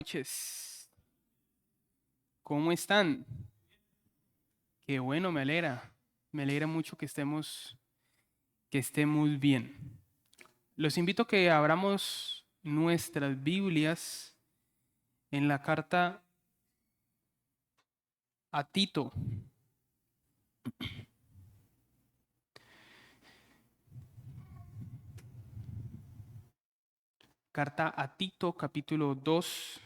Noches. ¿Cómo están? Qué bueno, me alegra. Me alegra mucho que estemos bien. Los invito a que abramos nuestras Biblias en la carta a Tito. Carta a Tito, capítulo 2.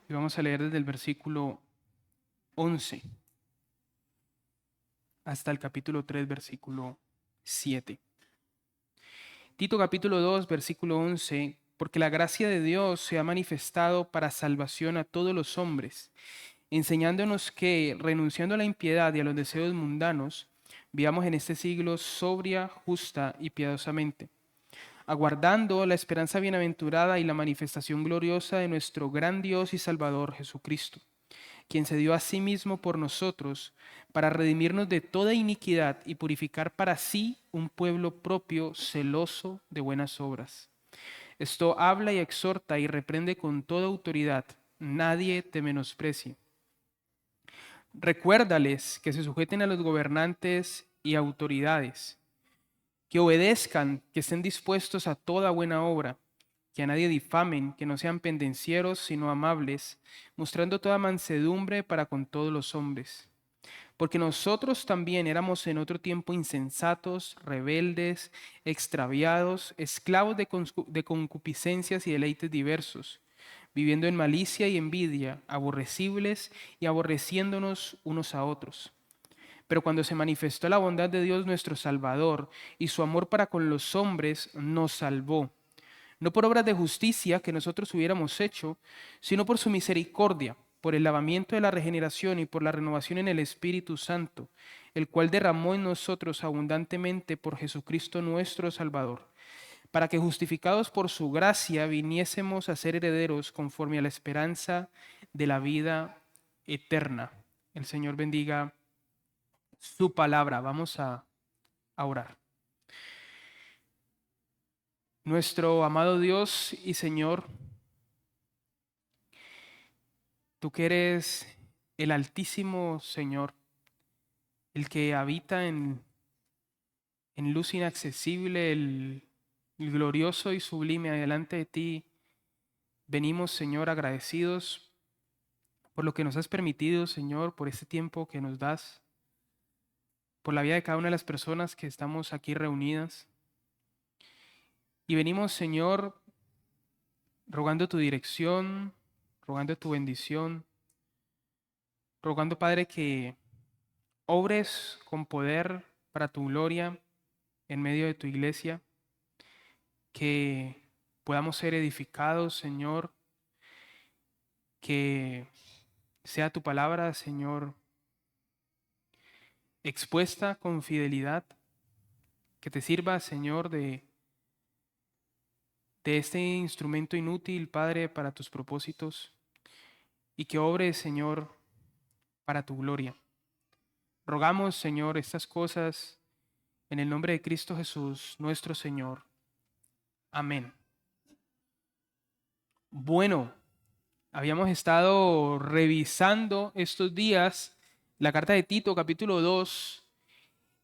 Y vamos a leer desde el versículo 11 hasta el capítulo 3, versículo 7. Tito capítulo 2, versículo 11, porque la gracia de Dios se ha manifestado para salvación a todos los hombres, enseñándonos que, renunciando a la impiedad y a los deseos mundanos, vivamos en este siglo sobria, justa y piadosamente, aguardando la esperanza bienaventurada y la manifestación gloriosa de nuestro gran Dios y Salvador Jesucristo, quien se dio a sí mismo por nosotros para redimirnos de toda iniquidad y purificar para sí un pueblo propio celoso de buenas obras. Esto habla y exhorta y reprende con toda autoridad. Nadie te menosprecie. Recuérdales que se sujeten a los gobernantes y autoridades, que obedezcan, que estén dispuestos a toda buena obra, que a nadie difamen, que no sean pendencieros, sino amables, mostrando toda mansedumbre para con todos los hombres. Porque nosotros también éramos en otro tiempo insensatos, rebeldes, extraviados, esclavos de concupiscencias y deleites diversos, viviendo en malicia y envidia, aborrecibles y aborreciéndonos unos a otros. Pero cuando se manifestó la bondad de Dios nuestro Salvador y su amor para con los hombres, nos salvó, no por obras de justicia que nosotros hubiéramos hecho, sino por su misericordia, por el lavamiento de la regeneración y por la renovación en el Espíritu Santo, el cual derramó en nosotros abundantemente por Jesucristo nuestro Salvador, para que justificados por su gracia viniésemos a ser herederos conforme a la esperanza de la vida eterna. El Señor bendiga su palabra. Vamos a orar. Nuestro amado Dios y Señor, tú que eres el Altísimo Señor, el que habita en luz inaccesible, el glorioso y sublime, delante de ti, venimos, Señor, agradecidos por lo que nos has permitido, Señor, por este tiempo que nos das, por la vida de cada una de las personas que estamos aquí reunidas. Y venimos, Señor, rogando tu dirección, rogando tu bendición, rogando, Padre, que obres con poder para tu gloria en medio de tu iglesia, que podamos ser edificados, Señor, que sea tu palabra, Señor, expuesta con fidelidad, que te sirva, Señor, de este instrumento inútil, Padre, para tus propósitos, y que obres, Señor, para tu gloria. Rogamos, Señor, estas cosas en el nombre de Cristo Jesús, nuestro Señor. Amén. Bueno, habíamos estado revisando estos días la carta de Tito, capítulo 2,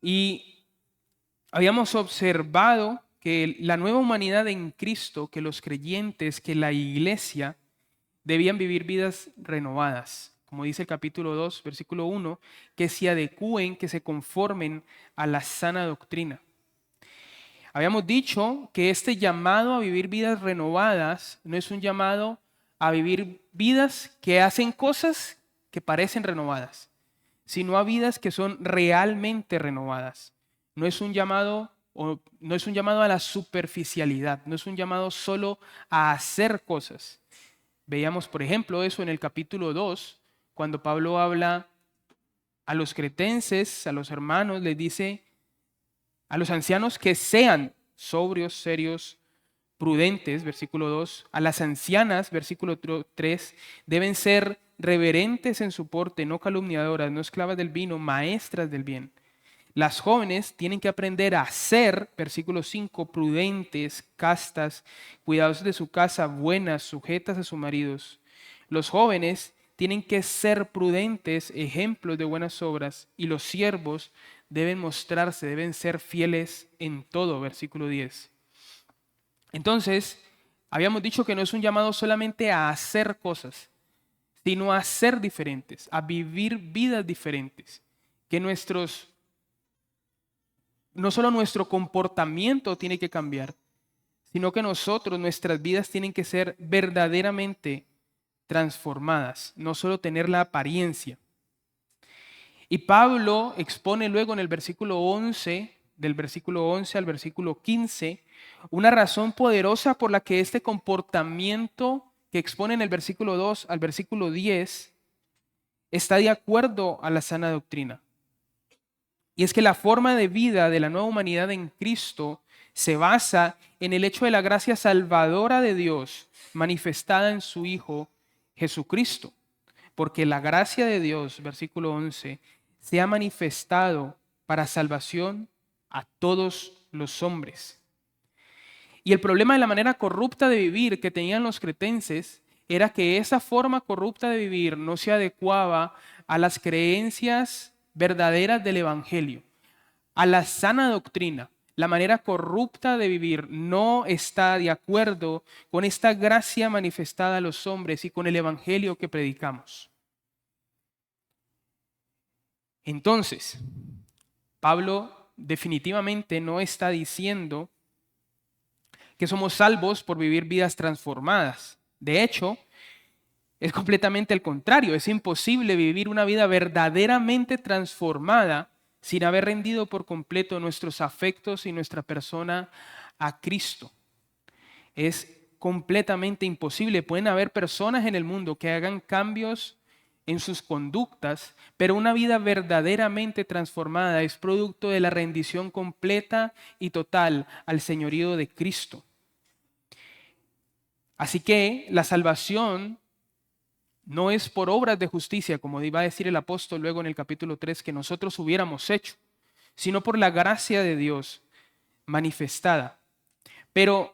y habíamos observado que la nueva humanidad en Cristo, que los creyentes, que la iglesia, debían vivir vidas renovadas. Como dice el capítulo 2, versículo 1, que se adecúen, que se conformen a la sana doctrina. Habíamos dicho que este llamado a vivir vidas renovadas no es un llamado a vivir vidas que hacen cosas que parecen renovadas, sino a vidas que son realmente renovadas. No es un llamado no es un llamado a la superficialidad, no es un llamado solo a hacer cosas. Veíamos, por ejemplo, eso en el capítulo 2, cuando Pablo habla a los cretenses, a los hermanos, les dice a los ancianos que sean sobrios, serios, prudentes, versículo 2. A las ancianas, versículo 3, deben ser reverentes en su porte, no calumniadoras, no esclavas del vino, maestras del bien. Las jóvenes tienen que aprender a ser, versículo 5, prudentes, castas, cuidadosas de su casa, buenas, sujetas a sus maridos. Los jóvenes tienen que ser prudentes, ejemplos de buenas obras, y los siervos deben mostrarse, deben ser fieles en todo, versículo 10. Entonces, habíamos dicho que no es un llamado solamente a hacer cosas, sino a ser diferentes, a vivir vidas diferentes, que no solo nuestro comportamiento tiene que cambiar, sino que nuestras vidas tienen que ser verdaderamente transformadas, no solo tener la apariencia. Y Pablo expone luego en el versículo 11, del versículo 11 al versículo 15, una razón poderosa por la que este comportamiento que expone en el versículo 2 al versículo 10 está de acuerdo a la sana doctrina. Y es que la forma de vida de la nueva humanidad en Cristo se basa en el hecho de la gracia salvadora de Dios manifestada en su Hijo Jesucristo. Porque la gracia de Dios, versículo 11, se ha manifestado para salvación a todos los hombres. Y el problema de la manera corrupta de vivir que tenían los cretenses era que esa forma corrupta de vivir no se adecuaba a las creencias verdaderas del Evangelio, a la sana doctrina. La manera corrupta de vivir no está de acuerdo con esta gracia manifestada a los hombres y con el Evangelio que predicamos. Entonces, Pablo definitivamente no está diciendo que somos salvos por vivir vidas transformadas. De hecho, es completamente el contrario. Es imposible vivir una vida verdaderamente transformada sin haber rendido por completo nuestros afectos y nuestra persona a Cristo. Es completamente imposible. Pueden haber personas en el mundo que hagan cambios en sus conductas, pero una vida verdaderamente transformada es producto de la rendición completa y total al señorío de Cristo. Así que la salvación no es por obras de justicia, como iba a decir el apóstol luego en el capítulo 3, que nosotros hubiéramos hecho, sino por la gracia de Dios manifestada. Pero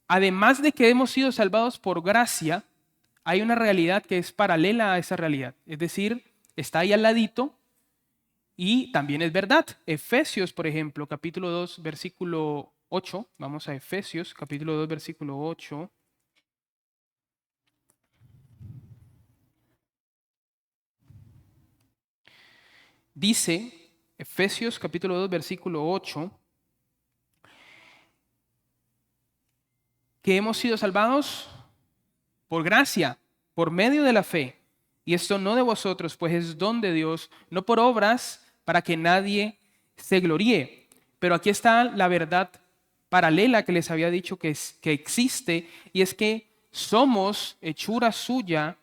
además de que hemos sido salvados por gracia, hay una realidad que es paralela a esa realidad. Es decir, está ahí al ladito y también es verdad. Efesios, por ejemplo, capítulo 2, versículo 8. Vamos a Efesios, capítulo 2, versículo 8. Dice, Efesios capítulo 2, versículo 8, que hemos sido salvados por gracia, por medio de la fe. Y esto no de vosotros, pues es don de Dios, no por obras para que nadie se gloríe. Pero aquí está la verdad paralela que les había dicho que existe, y es que somos hechura suya,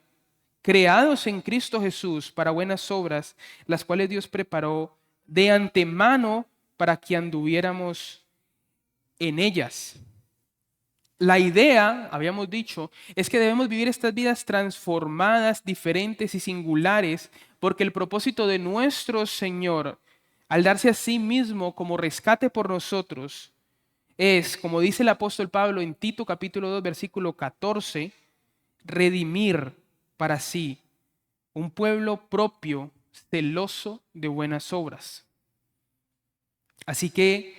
creados en Cristo Jesús para buenas obras, las cuales Dios preparó de antemano para que anduviéramos en ellas. La idea, habíamos dicho, es que debemos vivir estas vidas transformadas, diferentes y singulares, porque el propósito de nuestro Señor, al darse a sí mismo como rescate por nosotros, es, como dice el apóstol Pablo en Tito capítulo 2, versículo 14, redimir para sí un pueblo propio, celoso de buenas obras. Así que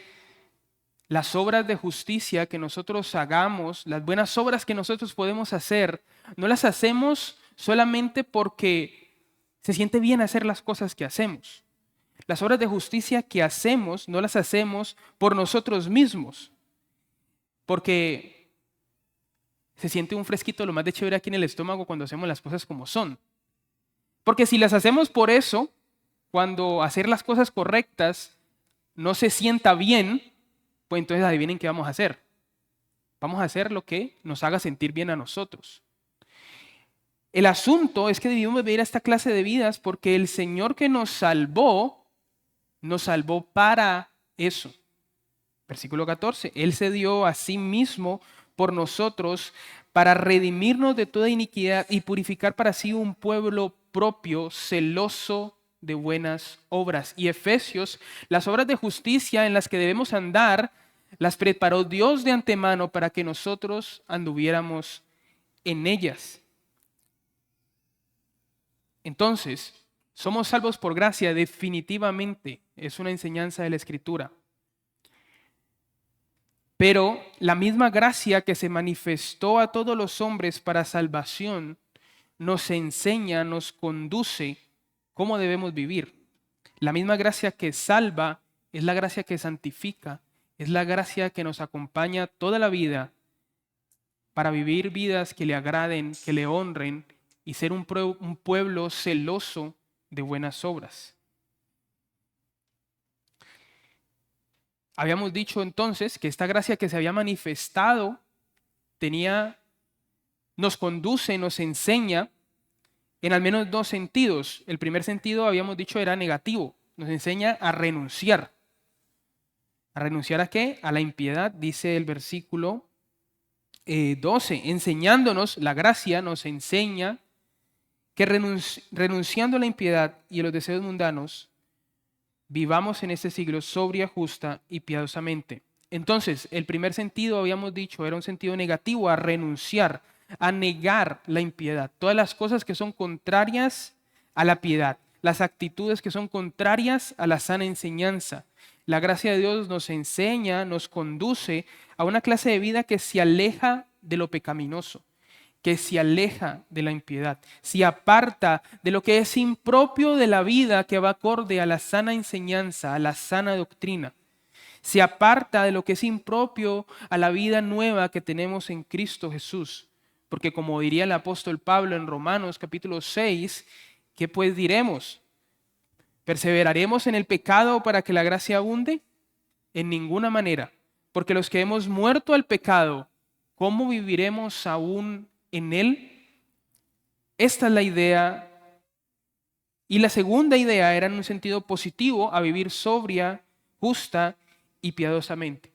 las obras de justicia que nosotros hagamos, las buenas obras que nosotros podemos hacer, no las hacemos solamente porque se siente bien hacer las cosas que hacemos. Las obras de justicia que hacemos no las hacemos por nosotros mismos, porque se siente un fresquito lo más de chévere aquí en el estómago cuando hacemos las cosas como son. Porque si las hacemos por eso, cuando hacer las cosas correctas no se sienta bien, pues entonces adivinen qué vamos a hacer. Vamos a hacer lo que nos haga sentir bien a nosotros. El asunto es que debemos vivir esta clase de vidas porque el Señor que nos salvó para eso. Versículo 14, Él se dio a sí mismo por nosotros para redimirnos de toda iniquidad y purificar para sí un pueblo propio, celoso de buenas obras. Y Efesios, las obras de justicia en las que debemos andar, las preparó Dios de antemano para que nosotros anduviéramos en ellas. Entonces, somos salvos por gracia, definitivamente, es una enseñanza de la Escritura. Pero la misma gracia que se manifestó a todos los hombres para salvación, nos enseña, nos conduce cómo debemos vivir. La misma gracia que salva es la gracia que santifica, es la gracia que nos acompaña toda la vida para vivir vidas que le agraden, que le honren y ser un pueblo celoso de buenas obras. Habíamos dicho entonces que esta gracia que se había manifestado nos conduce, nos enseña en al menos dos sentidos. El primer sentido, habíamos dicho, era negativo. Nos enseña a renunciar. ¿A renunciar a qué? A la impiedad, dice el versículo 12. Enseñándonos, la gracia nos enseña que renunciando a la impiedad y a los deseos mundanos, vivamos en este siglo sobria, justa y piadosamente. Entonces, el primer sentido, habíamos dicho, era un sentido negativo, a renunciar, a negar la impiedad. Todas las cosas que son contrarias a la piedad, las actitudes que son contrarias a la sana enseñanza. La gracia de Dios nos enseña, nos conduce a una clase de vida que se aleja de lo pecaminoso, que se aleja de la impiedad, se aparta de lo que es impropio de la vida que va acorde a la sana enseñanza, a la sana doctrina. Se aparta de lo que es impropio a la vida nueva que tenemos en Cristo Jesús. Porque como diría el apóstol Pablo en Romanos capítulo 6, ¿qué pues diremos? ¿Perseveraremos en el pecado para que la gracia abunde? En ninguna manera. Porque los que hemos muerto al pecado, ¿cómo viviremos aún en él? Esta es la idea. Y la segunda idea era en un sentido positivo, a vivir sobria, justa y piadosamente.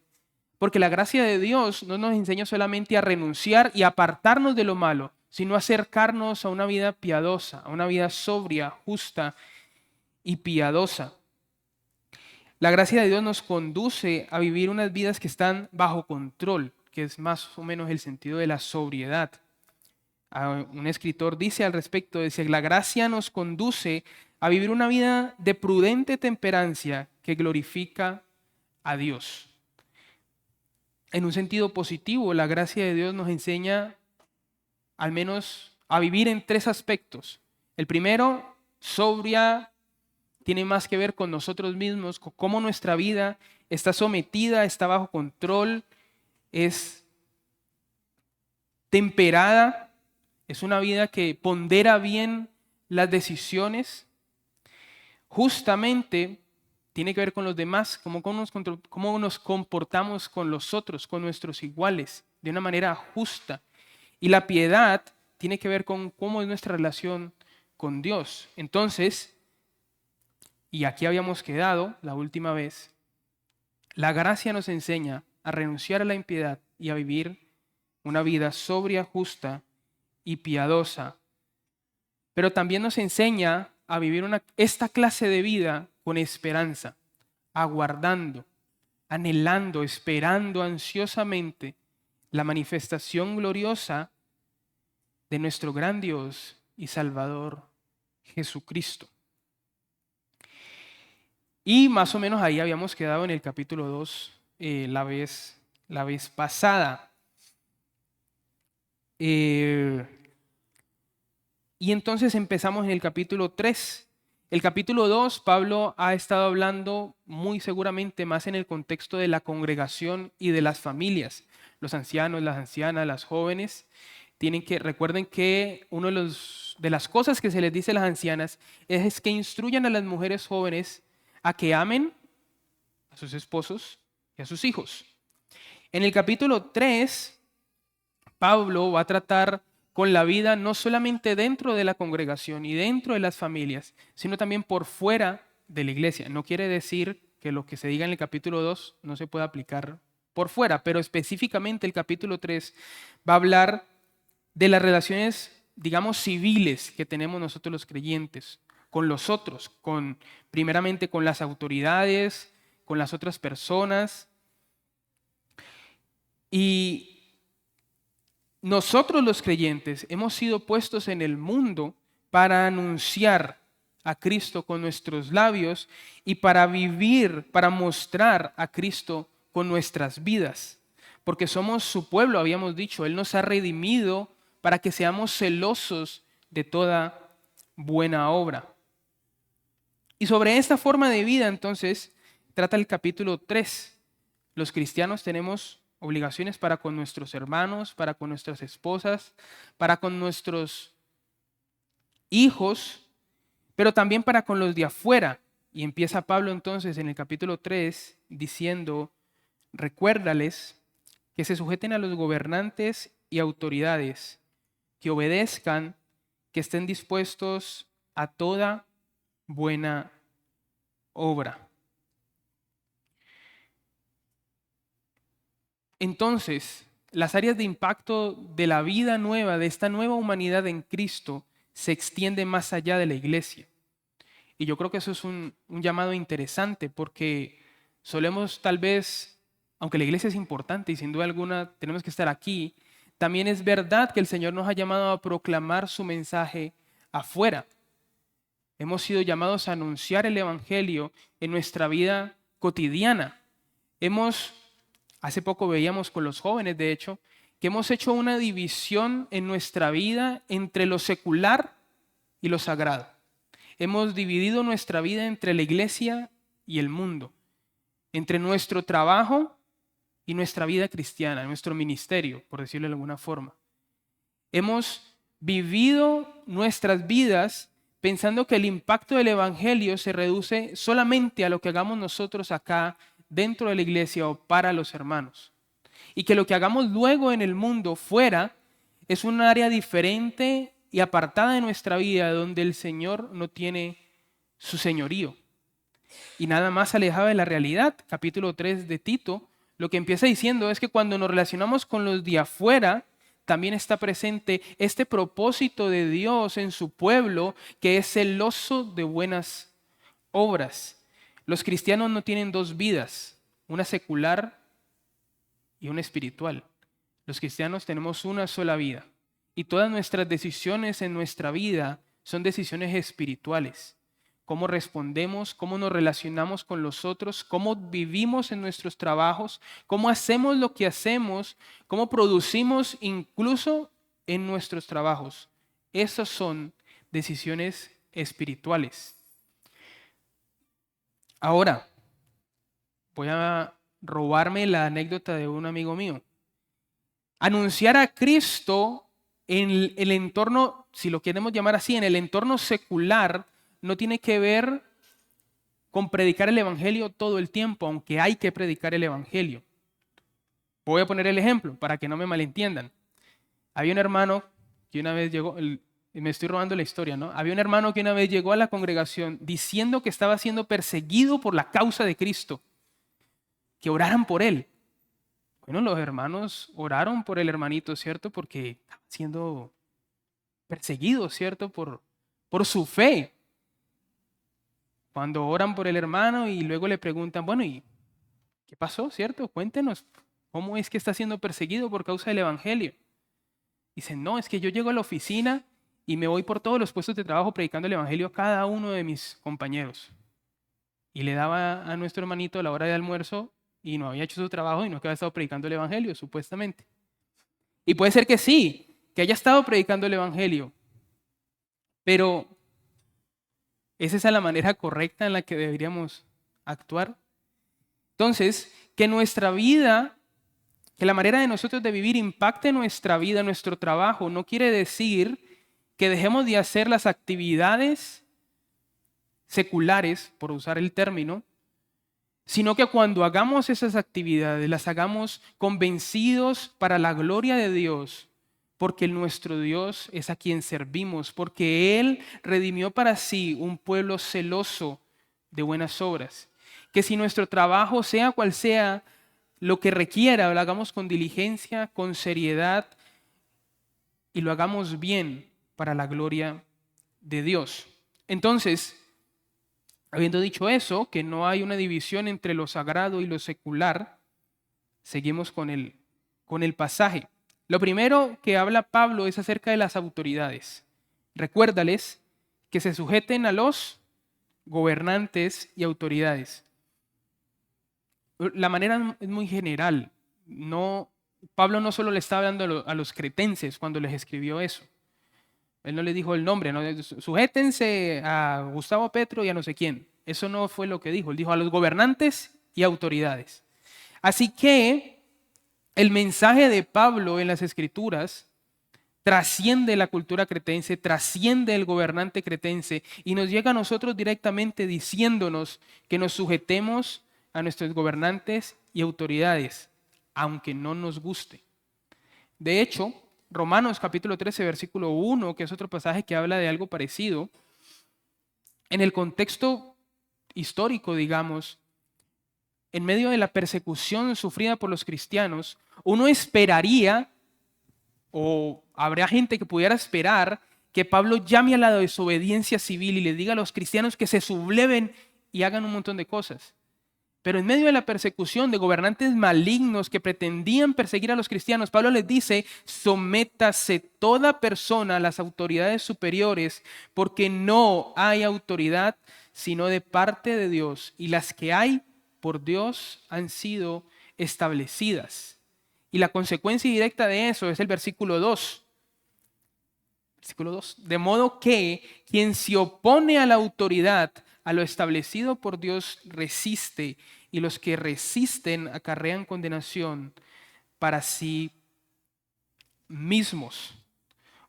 Porque la gracia de Dios no nos enseña solamente a renunciar y apartarnos de lo malo, sino a acercarnos a una vida piadosa, a una vida sobria, justa y piadosa. La gracia de Dios nos conduce a vivir unas vidas que están bajo control, que es más o menos el sentido de la sobriedad. Un escritor dice al respecto, dice, la gracia nos conduce a vivir una vida de prudente temperancia que glorifica a Dios. En un sentido positivo, la gracia de Dios nos enseña al menos a vivir en tres aspectos. El primero, sobria, tiene más que ver con nosotros mismos, con cómo nuestra vida está sometida, está bajo control, es temperada, es una vida que pondera bien las decisiones. Justamente tiene que ver con los demás, cómo nos comportamos con los otros, con nuestros iguales, de una manera justa. Y la piedad tiene que ver con cómo es nuestra relación con Dios. Entonces, y aquí habíamos quedado la última vez, la gracia nos enseña a renunciar a la impiedad y a vivir una vida sobria, justa y piadosa. Pero también nos enseña a vivir esta clase de vida con esperanza, aguardando, anhelando, esperando ansiosamente la manifestación gloriosa de nuestro gran Dios y Salvador Jesucristo. Y más o menos ahí habíamos quedado en el capítulo 2 la vez pasada. Y entonces empezamos en el capítulo 3. El capítulo 2, Pablo ha estado hablando muy seguramente más en el contexto de la congregación y de las familias. Los ancianos, las ancianas, las jóvenes, recuerden que una de las cosas que se les dice a las ancianas es que instruyan a las mujeres jóvenes a que amen a sus esposos y a sus hijos. En el capítulo 3, Pablo va a tratar con la vida no solamente dentro de la congregación y dentro de las familias, sino también por fuera de la iglesia. No quiere decir que lo que se diga en el capítulo 2 no se pueda aplicar por fuera, pero específicamente el capítulo 3 va a hablar de las relaciones, digamos, civiles que tenemos nosotros los creyentes con los otros, primeramente con las autoridades, con las otras personas. Y nosotros los creyentes hemos sido puestos en el mundo para anunciar a Cristo con nuestros labios y para vivir, para mostrar a Cristo con nuestras vidas. Porque somos su pueblo, habíamos dicho, Él nos ha redimido para que seamos celosos de toda buena obra. Y sobre esta forma de vida, entonces, trata el capítulo 3. Los cristianos tenemos obligaciones para con nuestros hermanos, para con nuestras esposas, para con nuestros hijos, pero también para con los de afuera. Y empieza Pablo entonces en el capítulo 3 diciendo, recuérdales que se sujeten a los gobernantes y autoridades, que obedezcan, que estén dispuestos a toda buena obra. Entonces, las áreas de impacto de la vida nueva, de esta nueva humanidad en Cristo, se extienden más allá de la iglesia. Y yo creo que eso es un llamado interesante porque solemos tal vez, aunque la iglesia es importante y sin duda alguna tenemos que estar aquí, también es verdad que el Señor nos ha llamado a proclamar su mensaje afuera. Hemos sido llamados a anunciar el Evangelio en nuestra vida cotidiana. Hace poco veíamos con los jóvenes, de hecho, que hemos hecho una división en nuestra vida entre lo secular y lo sagrado. Hemos dividido nuestra vida entre la iglesia y el mundo, entre nuestro trabajo y nuestra vida cristiana, nuestro ministerio, por decirlo de alguna forma. Hemos vivido nuestras vidas pensando que el impacto del Evangelio se reduce solamente a lo que hagamos nosotros acá dentro de la iglesia o para los hermanos. Y que lo que hagamos luego en el mundo fuera es un área diferente y apartada de nuestra vida donde el Señor no tiene su señorío. Y nada más alejado de la realidad. Capítulo 3 de Tito, lo que empieza diciendo es que cuando nos relacionamos con los de afuera, también está presente este propósito de Dios en su pueblo que es celoso de buenas obras. Los cristianos no tienen dos vidas, una secular y una espiritual. Los cristianos tenemos una sola vida y todas nuestras decisiones en nuestra vida son decisiones espirituales. Cómo respondemos, cómo nos relacionamos con los otros, cómo vivimos en nuestros trabajos, cómo hacemos lo que hacemos, cómo producimos incluso en nuestros trabajos. Esas son decisiones espirituales. Ahora, voy a robarme la anécdota de un amigo mío. Anunciar a Cristo en el entorno, si lo queremos llamar así, en el entorno secular, no tiene que ver con predicar el Evangelio todo el tiempo, aunque hay que predicar el Evangelio. Voy a poner el ejemplo para que no me malentiendan. Había un hermano que una vez llegó, me estoy robando la historia, ¿no? Había un hermano que una vez llegó a la congregación diciendo que estaba siendo perseguido por la causa de Cristo, que oraran por él. Bueno, los hermanos oraron por el hermanito, ¿cierto? Porque estaba siendo perseguido, ¿cierto? Por su fe. Cuando oran por el hermano y luego le preguntan, bueno, ¿y qué pasó, cierto? Cuéntenos, ¿cómo es que está siendo perseguido por causa del Evangelio? Dicen, no, es que yo llego a la oficina y me voy por todos los puestos de trabajo predicando el Evangelio a cada uno de mis compañeros. Y le daba a nuestro hermanito a la hora de almuerzo y no había hecho su trabajo y no que había estado predicando el Evangelio, supuestamente. Y puede ser que sí, que haya estado predicando el Evangelio, pero ¿es esa la manera correcta en la que deberíamos actuar? Entonces, que nuestra vida, que la manera de nosotros de vivir impacte nuestra vida, nuestro trabajo, no quiere decir que dejemos de hacer las actividades seculares, por usar el término, sino que cuando hagamos esas actividades, las hagamos convencidos para la gloria de Dios, porque nuestro Dios es a quien servimos, porque Él redimió para sí un pueblo celoso de buenas obras. Que si nuestro trabajo, sea cual sea lo que requiera, lo hagamos con diligencia, con seriedad y lo hagamos bien para la gloria de Dios. Entonces, habiendo dicho eso, que no hay una división entre lo sagrado y lo secular, seguimos con el pasaje. Lo primero que habla Pablo es acerca de las autoridades. Recuérdales que se sujeten a los gobernantes y autoridades. La manera es muy general. Pablo no solo le estaba hablando a los cretenses cuando les escribió eso. Él no le dijo el nombre, no, sujétense a Gustavo Petro y a no sé quién. Eso no fue lo que dijo. Él dijo a los gobernantes y autoridades. Así que el mensaje de Pablo en las Escrituras trasciende la cultura cretense, trasciende el gobernante cretense y nos llega a nosotros directamente diciéndonos que nos sujetemos a nuestros gobernantes y autoridades, aunque no nos guste. De hecho, Romanos capítulo 13, versículo 1, que es otro pasaje que habla de algo parecido, en el contexto histórico, digamos, en medio de la persecución sufrida por los cristianos, uno esperaría, o habrá gente que pudiera esperar, que Pablo llame a la desobediencia civil y le diga a los cristianos que se subleven y hagan un montón de cosas. Pero en medio de la persecución de gobernantes malignos que pretendían perseguir a los cristianos, Pablo les dice, sométase toda persona a las autoridades superiores, porque no hay autoridad sino de parte de Dios, y las que hay por Dios han sido establecidas. Y la consecuencia directa de eso es el versículo 2. Versículo 2. De modo que quien se opone a la autoridad, a lo establecido por Dios, resiste, y los que resisten acarrean condenación para sí mismos.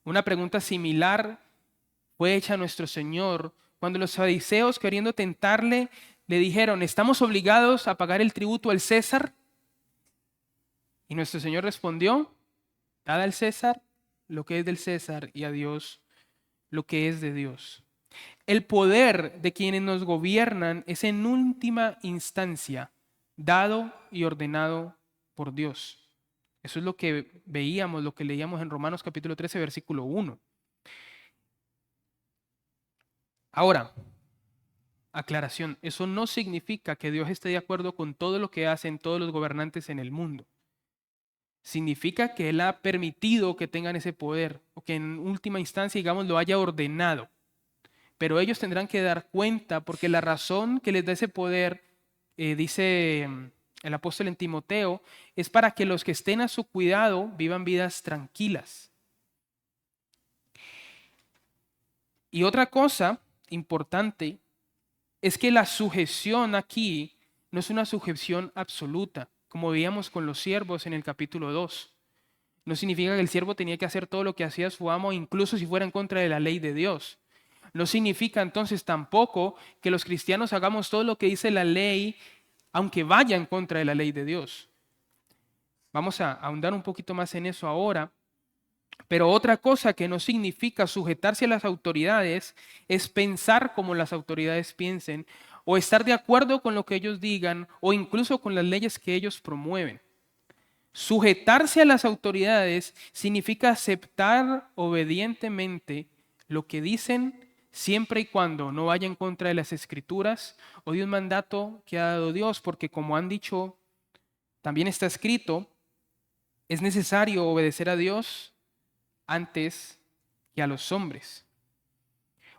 Una pregunta similar fue hecha a nuestro Señor cuando los fariseos, queriendo tentarle, le dijeron, ¿estamos obligados a pagar el tributo al César? Y nuestro Señor respondió, dad al César lo que es del César y a Dios lo que es de Dios. El poder de quienes nos gobiernan es en última instancia dado y ordenado por Dios. Eso es lo que veíamos, lo que leíamos en Romanos capítulo 13, versículo 1. Ahora, aclaración, eso no significa que Dios esté de acuerdo con todo lo que hacen todos los gobernantes en el mundo. Significa que Él ha permitido que tengan ese poder o que en última instancia, digamos, lo haya ordenado. Pero ellos tendrán que dar cuenta porque la razón que les da ese poder, dice el apóstol en Timoteo, es para que los que estén a su cuidado vivan vidas tranquilas. Y otra cosa importante es que la sujeción aquí no es una sujeción absoluta, como veíamos con los siervos en el capítulo 2. No significa que el siervo tenía que hacer todo lo que hacía su amo, incluso si fuera en contra de la ley de Dios. No significa entonces tampoco que los cristianos hagamos todo lo que dice la ley, aunque vaya en contra de la ley de Dios. Vamos a ahondar un poquito más en eso ahora. Pero otra cosa que no significa sujetarse a las autoridades es pensar como las autoridades piensen, o estar de acuerdo con lo que ellos digan, o incluso con las leyes que ellos promueven. Sujetarse a las autoridades significa aceptar obedientemente lo que dicen siempre y cuando no vaya en contra de las escrituras o de un mandato que ha dado Dios, porque como han dicho, también está escrito, es necesario obedecer a Dios antes que a los hombres.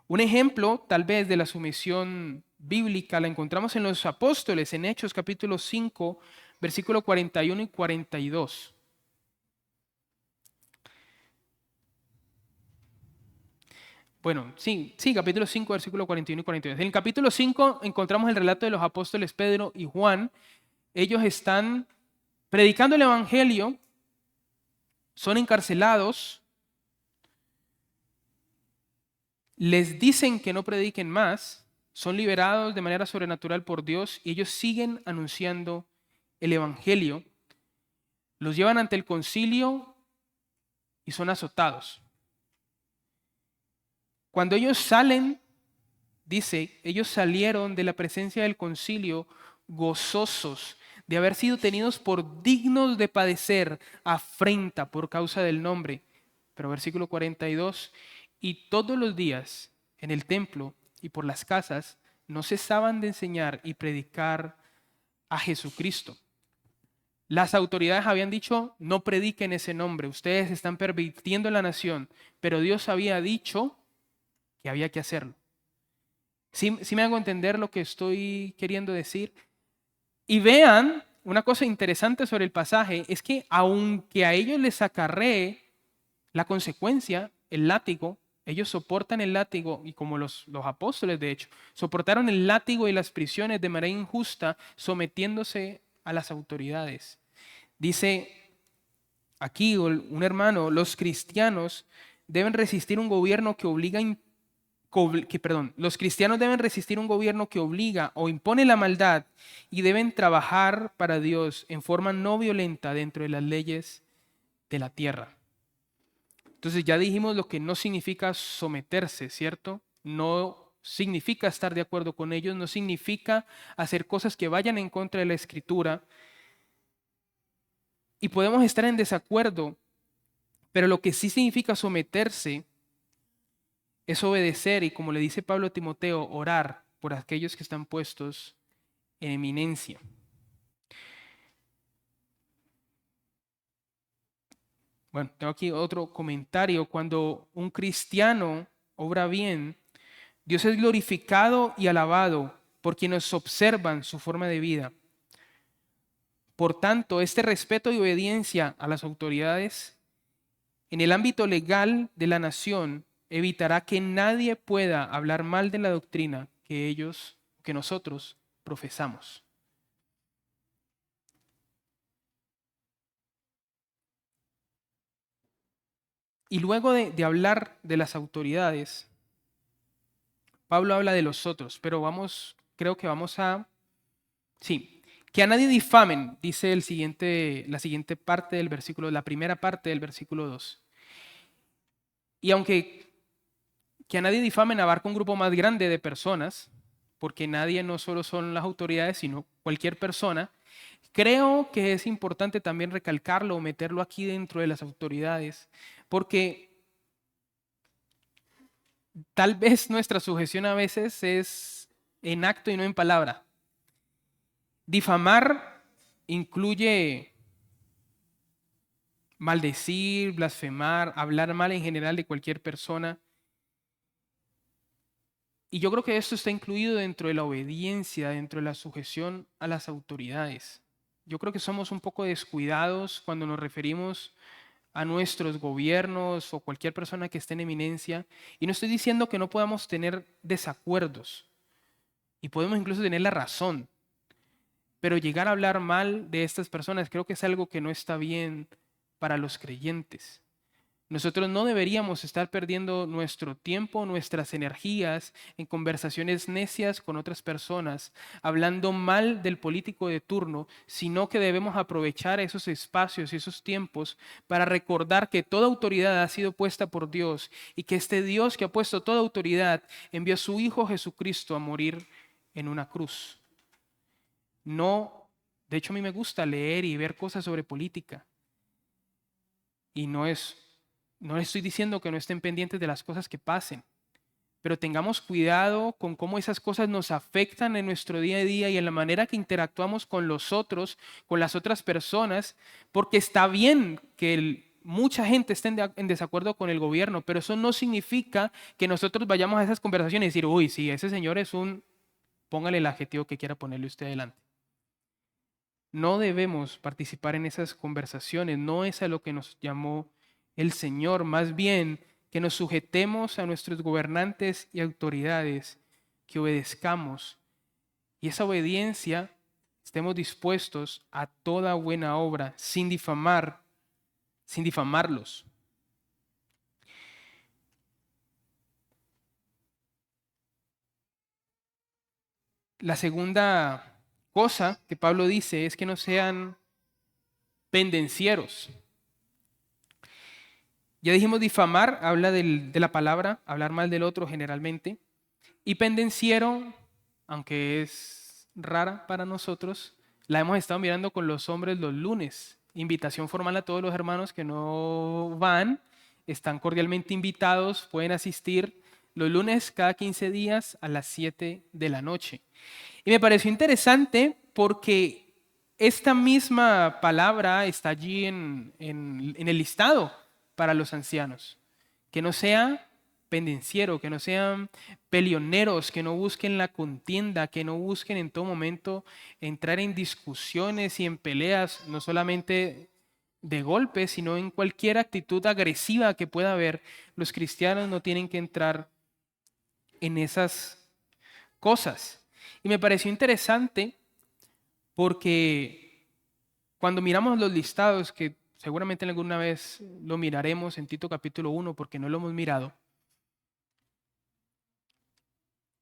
Un ejemplo tal vez de la sumisión bíblica la encontramos en los apóstoles, en Hechos capítulo 5, versículo 41 y 42. Bueno, sí, capítulo 5, versículo 41 y 42. En el capítulo 5 encontramos el relato de los apóstoles Pedro y Juan. Ellos están predicando el evangelio, son encarcelados, les dicen que no prediquen más, son liberados de manera sobrenatural por Dios y ellos siguen anunciando el evangelio. Los llevan ante el concilio y son azotados. Cuando ellos salen, dice, ellos salieron de la presencia del concilio gozosos de haber sido tenidos por dignos de padecer afrenta por causa del nombre. Pero versículo 42, y todos los días en el templo y por las casas, no cesaban de enseñar y predicar a Jesucristo. Las autoridades habían dicho, no prediquen ese nombre, ustedes están pervirtiendo la nación, pero Dios había dicho que había que hacerlo. ¿Sí me hago entender lo que estoy queriendo decir? Y vean, una cosa interesante sobre el pasaje es que aunque a ellos les acarree la consecuencia, el látigo, ellos soportan el látigo, y como los apóstoles de hecho, soportaron el látigo y las prisiones de manera injusta, sometiéndose a las autoridades. Dice aquí un hermano, los cristianos deben resistir un gobierno que obliga los cristianos deben resistir un gobierno que obliga o impone la maldad y deben trabajar para Dios en forma no violenta dentro de las leyes de la tierra. Entonces ya dijimos lo que no significa someterse, ¿cierto? No significa estar de acuerdo con ellos, no significa hacer cosas que vayan en contra de la Escritura. Y podemos estar en desacuerdo, pero lo que sí significa someterse es obedecer y, como le dice Pablo a Timoteo, orar por aquellos que están puestos en eminencia. Bueno, tengo aquí otro comentario. Cuando un cristiano obra bien, Dios es glorificado y alabado por quienes observan su forma de vida. Por tanto, este respeto y obediencia a las autoridades en el ámbito legal de la nación evitará que nadie pueda hablar mal de la doctrina que nosotros profesamos. Y luego de hablar de las autoridades, Pablo habla de los otros, pero creo que vamos a, sí, que a nadie difamen, dice la siguiente parte del versículo, la primera parte del versículo 2. Y aunque que a nadie difamen abarca un grupo más grande de personas, porque nadie no solo son las autoridades, sino cualquier persona, creo que es importante también recalcarlo o meterlo aquí dentro de las autoridades, porque tal vez nuestra sujeción a veces es en acto y no en palabra. Difamar incluye maldecir, blasfemar, hablar mal en general de cualquier persona. Y yo creo que esto está incluido dentro de la obediencia, dentro de la sujeción a las autoridades. Yo creo que somos un poco descuidados cuando nos referimos a nuestros gobiernos o cualquier persona que esté en eminencia. Y no estoy diciendo que no podamos tener desacuerdos y podemos incluso tener la razón, pero llegar a hablar mal de estas personas creo que es algo que no está bien para los creyentes. Nosotros no deberíamos estar perdiendo nuestro tiempo, nuestras energías en conversaciones necias con otras personas, hablando mal del político de turno, sino que debemos aprovechar esos espacios y esos tiempos para recordar que toda autoridad ha sido puesta por Dios y que este Dios que ha puesto toda autoridad envió a su Hijo Jesucristo a morir en una cruz. No, de hecho a mí me gusta leer y ver cosas sobre política y no estoy diciendo que no estén pendientes de las cosas que pasen, pero tengamos cuidado con cómo esas cosas nos afectan en nuestro día a día y en la manera que interactuamos con los otros, con las otras personas, porque está bien que mucha gente esté en desacuerdo con el gobierno, pero eso no significa que nosotros vayamos a esas conversaciones y decir, uy, sí, ese señor es póngale el adjetivo que quiera ponerle usted adelante. No debemos participar en esas conversaciones, no es a lo que nos llamó el Señor, más bien que nos sujetemos a nuestros gobernantes y autoridades, que obedezcamos y esa obediencia estemos dispuestos a toda buena obra sin difamarlos. La segunda cosa que Pablo dice es que no sean pendencieros. Ya dijimos difamar, habla de la palabra, hablar mal del otro generalmente. Y pendenciero, aunque es rara para nosotros, la hemos estado mirando con los hombres los lunes. Invitación formal a todos los hermanos que no van, están cordialmente invitados, pueden asistir los lunes cada 15 días a las 7 de la noche. Y me pareció interesante porque esta misma palabra está allí en el listado para los ancianos. Que no sea pendenciero, que no sean peleoneros, que no busquen la contienda, que no busquen en todo momento entrar en discusiones y en peleas, no solamente de golpe, sino en cualquier actitud agresiva que pueda haber. Los cristianos no tienen que entrar en esas cosas. Y me pareció interesante porque cuando miramos los listados, que seguramente alguna vez lo miraremos en Tito capítulo 1 porque no lo hemos mirado,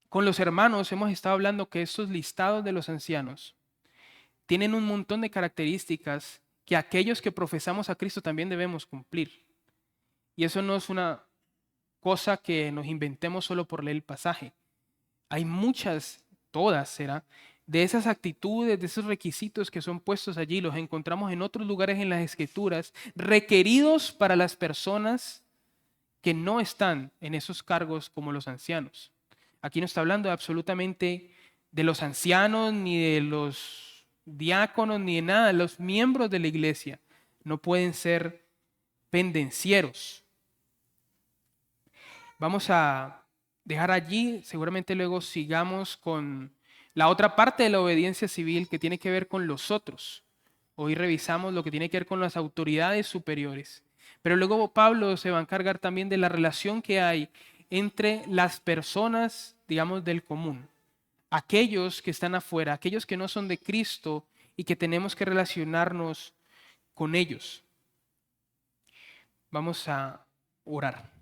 con los hermanos hemos estado hablando que estos listados de los ancianos tienen un montón de características que aquellos que profesamos a Cristo también debemos cumplir. Y eso no es una cosa que nos inventemos solo por leer el pasaje. Hay muchas, todas será, de esas actitudes, de esos requisitos que son puestos allí, los encontramos en otros lugares en las Escrituras, requeridos para las personas que no están en esos cargos como los ancianos. Aquí no está hablando absolutamente de los ancianos, ni de los diáconos, ni de nada. Los miembros de la iglesia no pueden ser pendencieros. Vamos a dejar allí, seguramente luego sigamos con la otra parte de la obediencia civil que tiene que ver con los otros. Hoy revisamos lo que tiene que ver con las autoridades superiores. Pero luego Pablo se va a encargar también de la relación que hay entre las personas, digamos, del común. Aquellos que están afuera, aquellos que no son de Cristo y que tenemos que relacionarnos con ellos. Vamos a orar.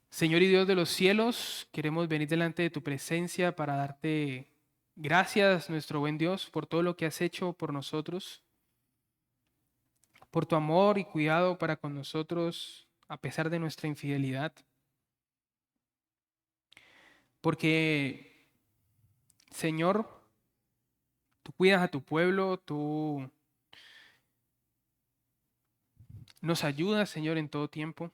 Señor y Dios de los cielos, queremos venir delante de tu presencia para darte gracias, nuestro buen Dios, por todo lo que has hecho por nosotros, por tu amor y cuidado para con nosotros a pesar de nuestra infidelidad. Porque, Señor, tú cuidas a tu pueblo, tú nos ayudas, Señor, en todo tiempo.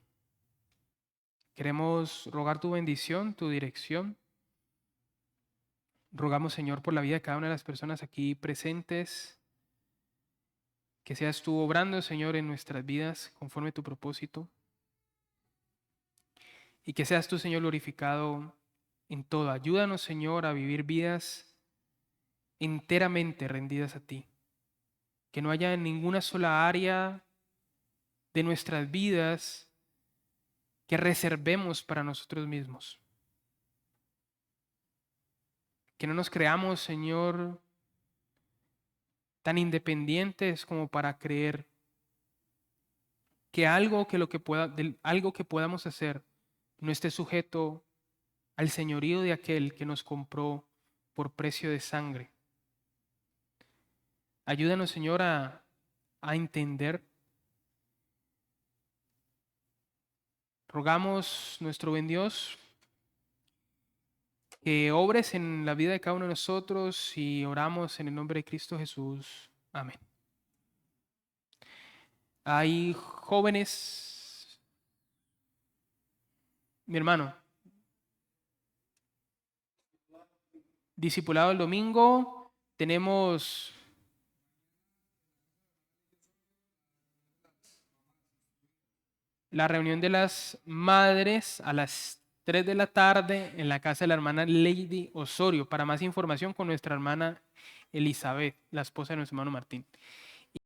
Queremos rogar tu bendición, tu dirección. Rogamos, Señor, por la vida de cada una de las personas aquí presentes. Que seas tú obrando, Señor, en nuestras vidas conforme a tu propósito. Y que seas tú, Señor, glorificado en todo. Ayúdanos, Señor, a vivir vidas enteramente rendidas a ti. Que no haya ninguna sola área de nuestras vidas que reservemos para nosotros mismos. Que no nos creamos, Señor, tan independientes como para creer que algo que podamos hacer no esté sujeto al señorío de aquel que nos compró por precio de sangre. Ayúdanos, Señor, a entender. Rogamos, nuestro buen Dios, que obres en la vida de cada uno de nosotros y oramos en el nombre de Cristo Jesús. Amén. Hay jóvenes, mi hermano, discipulado el domingo, tenemos la reunión de las madres a las 3 de la tarde en la casa de la hermana Lady Osorio. Para más información con nuestra hermana Elizabeth, la esposa de nuestro hermano Martín.